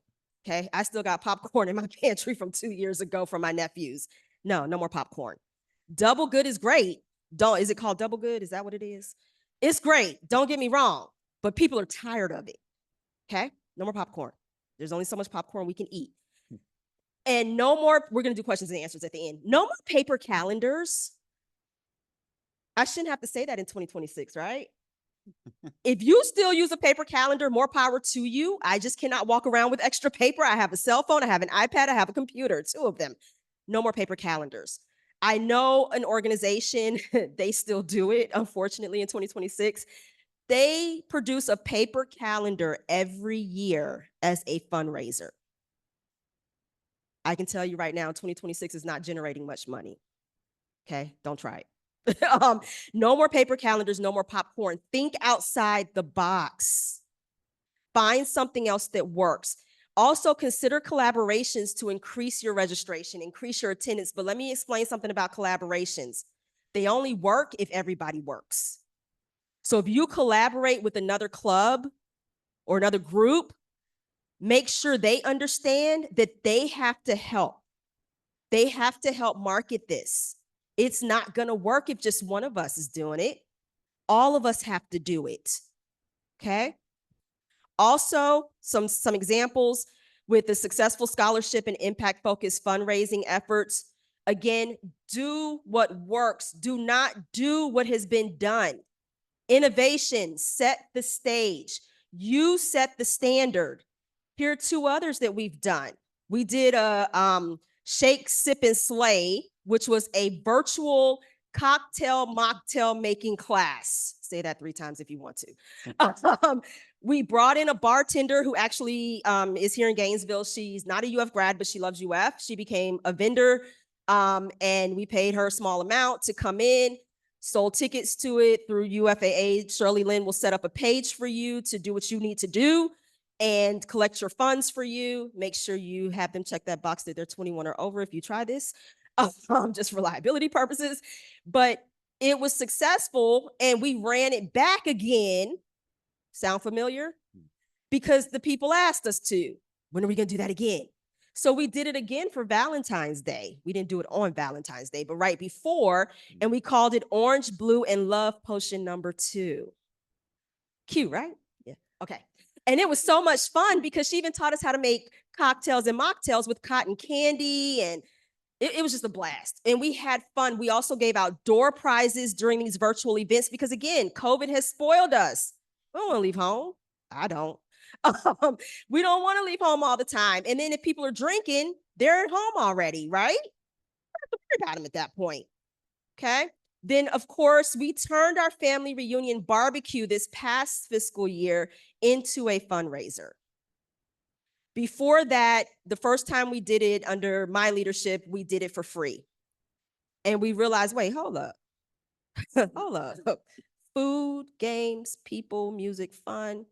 Okay. I still got popcorn in my pantry from 2 years ago from my nephews. No more popcorn. Double good is great. Is it called double good? Is that what it is? It's great. Don't get me wrong. But people are tired of it. Okay. No more popcorn. There's only so much popcorn we can eat. And no more, we're going to do questions and answers at the end. No more paper calendars. I shouldn't have to say that in 2026, right? If you still use a paper calendar, more power to you. I just cannot walk around with extra paper. I have a cell phone, I have an iPad, I have a computer, 2 of them. No more paper calendars. I know an organization, they still do it, unfortunately, in 2026. They produce a paper calendar every year as a fundraiser. I can tell you right now, 2026 is not generating much money. Okay, don't try it. No more paper calendars, no more popcorn. Think outside the box. Find something else that works. Also, consider collaborations to increase your registration, increase your attendance. But let me explain something about collaborations. They only work if everybody works. So if you collaborate with another club or another group, make sure they understand that they have to help. They have to help market this. It's not going to work if just one of us is doing it. All of us have to do it. Okay? Also, some examples with the successful scholarship and impact-focused fundraising efforts. Again, do what works. Do not do what has been done. Innovation, set the stage. You set the standard. Here are 2 others that we've done. We did a Shake, Sip, and Slay, which was a virtual cocktail mocktail making class. Say that 3 times if you want to. We brought in a bartender who actually is here in Gainesville. She's not a UF grad, but she loves UF. She became a vendor, and we paid her a small amount to come in, sold tickets to it through UFAA. Shirley Lynn will set up a page for you to do what you need to do and collect your funds for you. Make sure you have them check that box that they're 21 or over if you try this, just for liability purposes. But it was successful, and we ran it back again. Sound familiar? Because the people asked us to. When are we going to do that again? So we did it again for Valentine's Day. We didn't do it on Valentine's Day, but right before, and we called it Orange, Blue, and Love Potion number 2. Cute, right? Yeah. Okay. And it was so much fun because she even taught us how to make cocktails and mocktails with cotton candy, and it was just a blast. And we had fun. We also gave out door prizes during these virtual events because, again, COVID has spoiled us. We don't want to leave home. I don't. We don't want to leave home all the time. And then if people are drinking, they're at home already, right? We're about them at that point. Okay. Then, of course, we turned our family reunion barbecue this past fiscal year into a fundraiser. Before that, the first time we did it under my leadership, we did it for free. And we realized, wait, hold up. Hold up. Food, games, people, music, fun,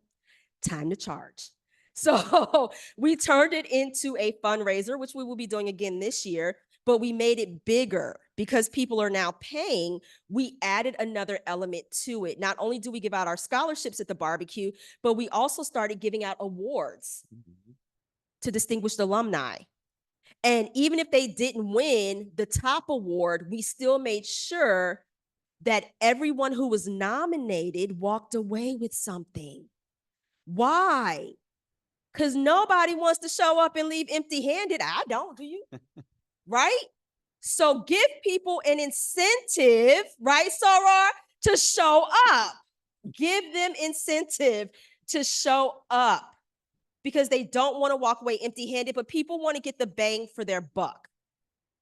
time to charge. So we turned it into a fundraiser, which we will be doing again this year, but we made it bigger because people are now paying. We added another element to it. Not only do we give out our scholarships at the barbecue, but we also started giving out awards to distinguished alumni. And even if they didn't win the top award, we still made sure that everyone who was nominated walked away with something. Why? Because nobody wants to show up and leave empty-handed. I don't, do you? Right? So give people an incentive, right, Soror, to show up. Give them incentive to show up because they don't want to walk away empty-handed, but people want to get the bang for their buck.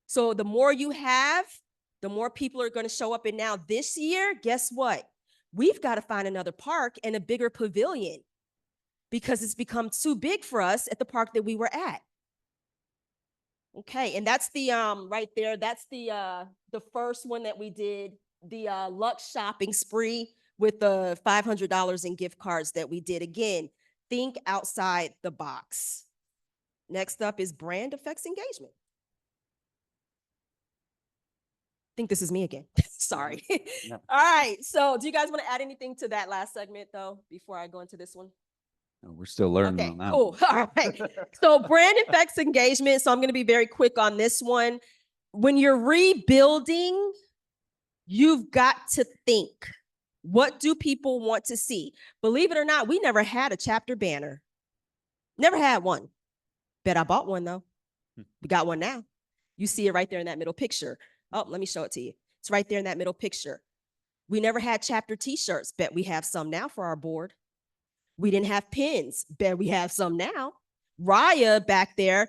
So the more you have, the more people are going to show up. And now this year, guess what? We've got to find another park and a bigger pavilion because it's become too big for us at the park that we were at. Okay, and that's the right there. That's the first one that we did, the Lux shopping spree with the $500 in gift cards that we did. Again, think outside the box. Next up is brand effects engagement. I think this is me again. Sorry. No. All right. So do you guys want to add anything to that last segment though, before I go into this one? No, we're still learning Okay, on that. cool. All right. So brand effects engagement. So I'm going to be very quick on this one. When you're rebuilding, you've got to think, what do people want to see? Believe it or not, we never had a chapter banner. Never had one. Bet I bought one though. We got one now. You see it right there in that middle picture. Oh, let me show it to you. It's right there in that middle picture. We never had chapter t-shirts. Bet we have some now for our board. We didn't have pins. Bet we have some now. Raya back there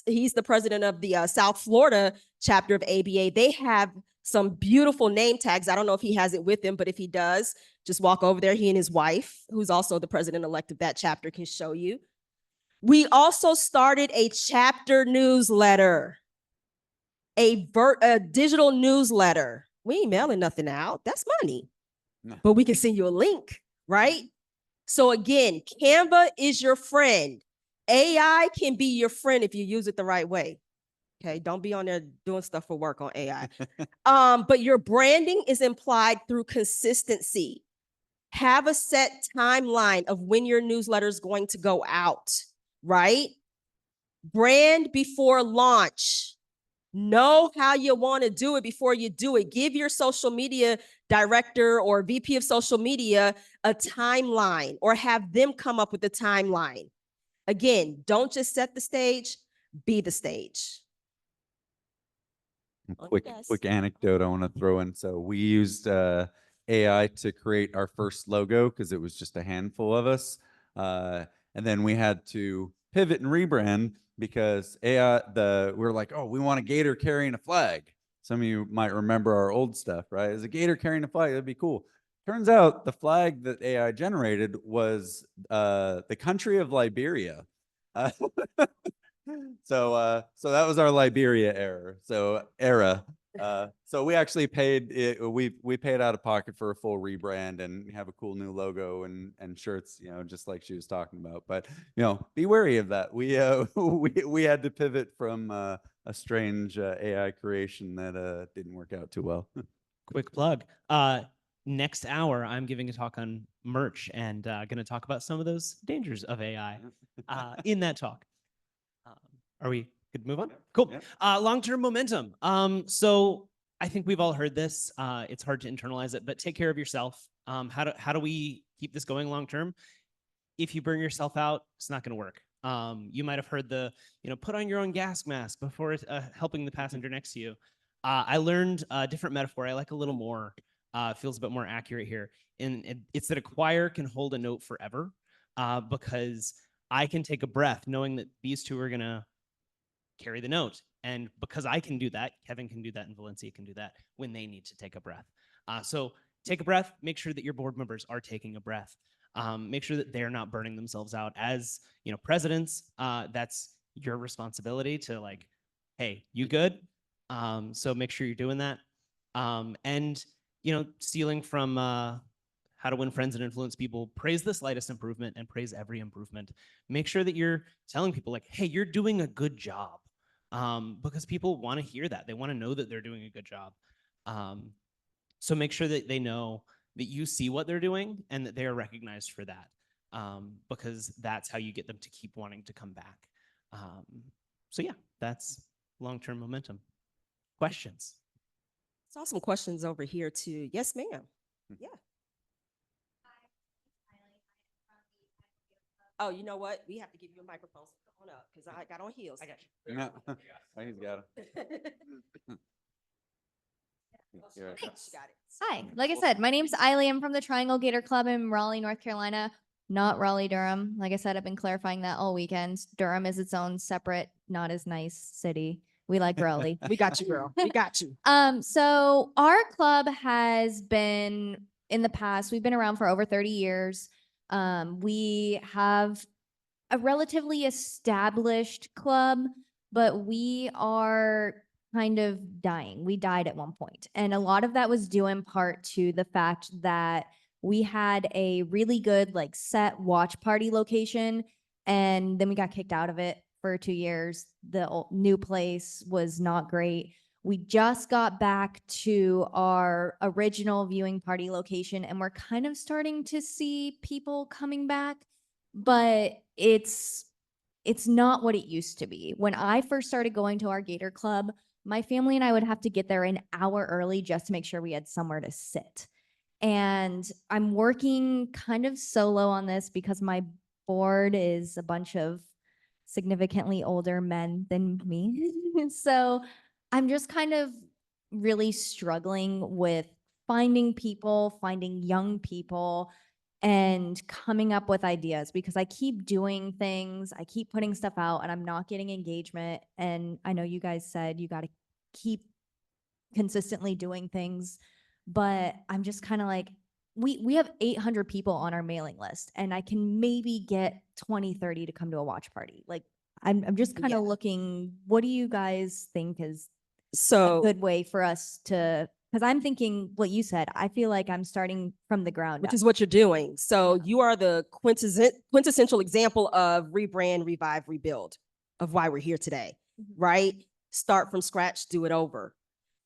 he's the president of the South Florida chapter of ABA. They have some beautiful name tags. I don't know if he has it with him, but if he does, just walk over there. He and his wife, who's also the president-elect of that chapter, can show you. We also started a chapter newsletter, a digital newsletter. We ain't mailing nothing out. That's money. No. But we can send you a link, right? So again, Canva is your friend. AI can be your friend if you use it the right way. Okay, don't be on there doing stuff for work on AI. But your branding is implied through consistency. Have a set timeline of when your newsletter is going to go out, right? Brand before launch. Know how you want to do it before you do it. Give your social media director or VP of social media a timeline, or have them come up with a timeline. Again, don't just set the stage, be the stage. Quick anecdote I want to throw in. So we used AI to create our first logo because it was just a handful of us. And then we had to pivot and rebrand because AI, we're like, oh, we want a gator carrying a flag. Some of you might remember our old stuff, right? As a gator carrying a flag, that'd be cool. Turns out the flag that AI generated was the country of Liberia. So that was our Liberia era. So we actually paid it. We paid out of pocket for a full rebrand and have a cool new logo and shirts, just like she was talking about. But be wary of that. We had to pivot from a strange AI creation that didn't work out too well. Quick plug. Next hour, I'm giving a talk on merch and going to talk about some of those dangers of AI in that talk. Are we good to move on? Cool. Yeah. Long-term momentum. So I think we've all heard this. It's hard to internalize it, but take care of yourself. How do we keep this going long-term? If you burn yourself out, it's not going to work. You might have heard put on your own gas mask before helping the passenger next to you. I learned a different metaphor. I like a little more. Feels a bit more accurate here. And it's that a choir can hold a note forever because I can take a breath knowing that these two are going to carry the note. And because I can do that, Kevin can do that, and Valencia can do that when they need to take a breath. So take a breath, make sure that your board members are taking a breath. Make sure that they're not burning themselves out. As presidents, that's your responsibility to hey, you good? So make sure you're doing that. And stealing from How to Win Friends and Influence People, praise the slightest improvement and praise every improvement. Make sure that you're telling people hey, you're doing a good job. Because people want to hear that. They want to know that they're doing a good job. So make sure that they know that you see what they're doing and that they are recognized for that. Because that's how you get them to keep wanting to come back. So yeah, that's long-term momentum. Questions? Saw some questions over here too. Yes, ma'am. Yeah. Oh, you know what? We have to give you a microphone. So come on up because I got on heels. I got you. No, he's got it. She got it. Hi, like I said, my name's Eiley. I'm from the Triangle Gator Club in Raleigh, North Carolina, not Raleigh, Durham. Like I said, I've been clarifying that all weekend. Durham is its own separate, not as nice city. We like Raleigh. We got you, girl. We got you. So our club has been in the past, we've been around for over 30 years. We have a relatively established club, but we are kind of dying. We died at one point. And a lot of that was due in part to the fact that we had a really good set watch party location, and then we got kicked out of it for 2 years. The new place was not great. We just got back to our original viewing party location, and we're kind of starting to see people coming back, but it's not what it used to be. When I first started going to our Gator Club, my family and I would have to get there an hour early just to make sure we had somewhere to sit. And I'm working kind of solo on this because my board is a bunch of significantly older men than me. So I'm just kind of really struggling with finding people, finding young people, and coming up with ideas, because I keep doing things, I keep putting stuff out, and I'm not getting engagement. And I know you guys said you got to keep consistently doing things, but I'm just kind of like, we have 800 people on our mailing list, and I can maybe get 20, 30 to come to a watch party. Like, I'm just kind Yeah. of looking, what do you guys think is a So good way for us to, because I'm thinking what you said, I feel like I'm starting from the ground which up. is what you're doing. So Yeah. you are the quintessential example of rebrand, revive, rebuild of why we're here today, right? Start from scratch, do it over,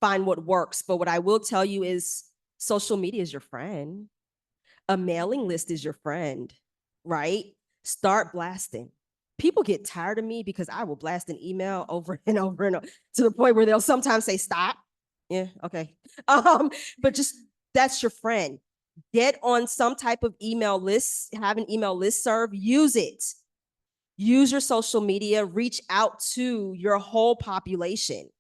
find what works. But what I will tell you is social media is your friend. A mailing list is your friend, right? Start blasting. People get tired of me because I will blast an email over and over and over to the point where they'll sometimes say, stop. Yeah, okay. But just that's your friend. Get on some type of email list, have an email list serve, use it. Use your social media, reach out to your whole population,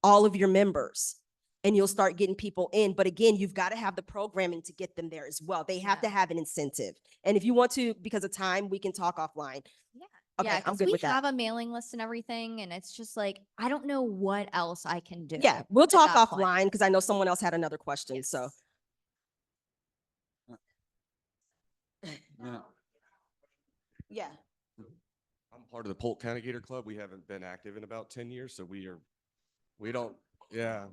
all of your members, and you'll start getting people in. But again, you've got to have the programming to get them there as well. They have to have an incentive. And if you want to, because of time, we can talk offline. Yeah. Okay, Yeah, I'm 'cause good we with that. have a mailing list and everything, and it's just like, I don't know what else I can do. Yeah, we'll at talk that point. offline because I know someone else had another question. So Yeah. yeah. I'm part of the Polk County Gator Club. We haven't been active in about 10 years, so we don't, yeah.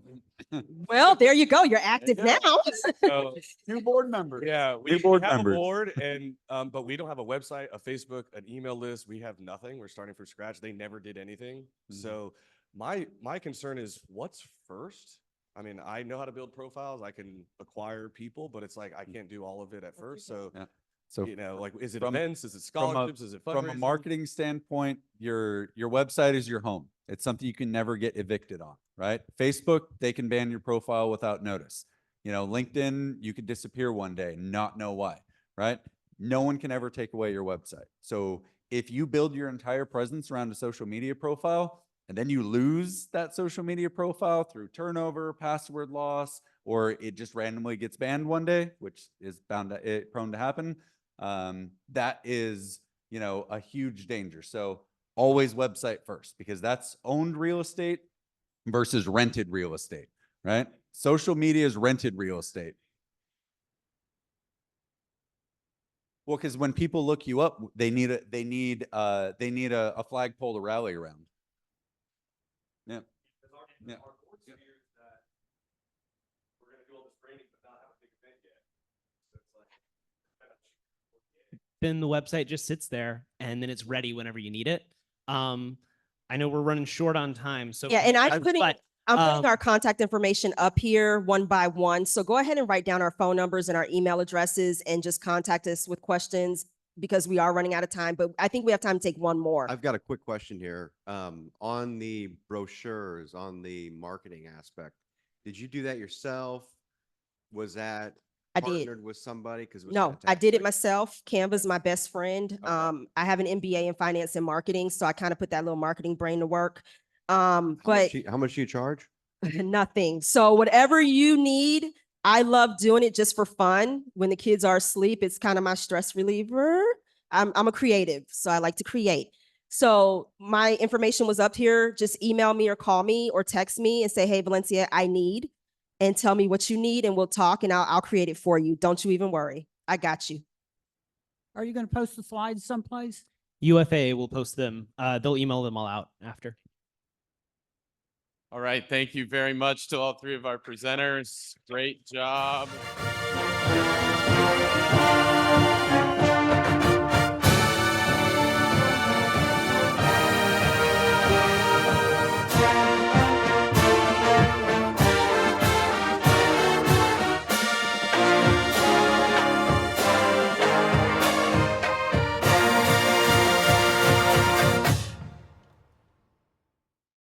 Well, there you go. You're active Yeah. now. So, New board members. yeah, New we board have members. a board, and but we don't have a website, a Facebook, an email list. We have nothing. We're starting from scratch. They never did anything. So my concern is what's first? I mean, I know how to build profiles. I can acquire people, but it's like I can't do all of it at first. So, Yeah. So you know, like, is it from- events? Is it from a- scholarships? Is it fundraising? from a marketing standpoint, your website is your home. It's something you can never get evicted on, right? Facebook, they can ban your profile without notice. You know, LinkedIn, you could disappear one day and not know why, right? No one can ever take away your website. So if you build your entire presence around a social media profile and then you lose that social media profile through turnover, password loss, or it just randomly gets banned one day, which is prone to happen, that is, you know, a huge danger. So always website first, because that's owned real estate versus rented real estate, right? Social media is rented real estate. Well, because when people look you up, they need a flagpole to rally around. Yeah. Yeah. Then the website just sits there and then it's ready whenever you need it. I know we're running short on time, so Yeah, and I'm putting but, our contact information up here one by one. So go ahead and write down our phone numbers and our email addresses and just contact us with questions because we are running out of time. But I think we have time to take one more. I've got a quick question here. On the brochures, on the marketing aspect, did you do that yourself? Was that I did. partnered with somebody? Because No, I did it myself. Canva's my best friend. I have an MBA in finance and marketing, so I kind of put that little marketing brain to work. But how much do you charge? nothing. So whatever you need, I love doing it just for fun. When the kids are asleep, it's kind of my stress reliever. I'm a creative, so I like to create. So my information was up here. Just email me or call me or text me and say, hey, Valencia, I need, and tell me what you need and we'll talk and I'll create it for you. Don't you even worry. I got you. Are you going to post the slides someplace? UFA will post them. They'll email them all out after. All right. Thank you very much to all three of our presenters. Great job.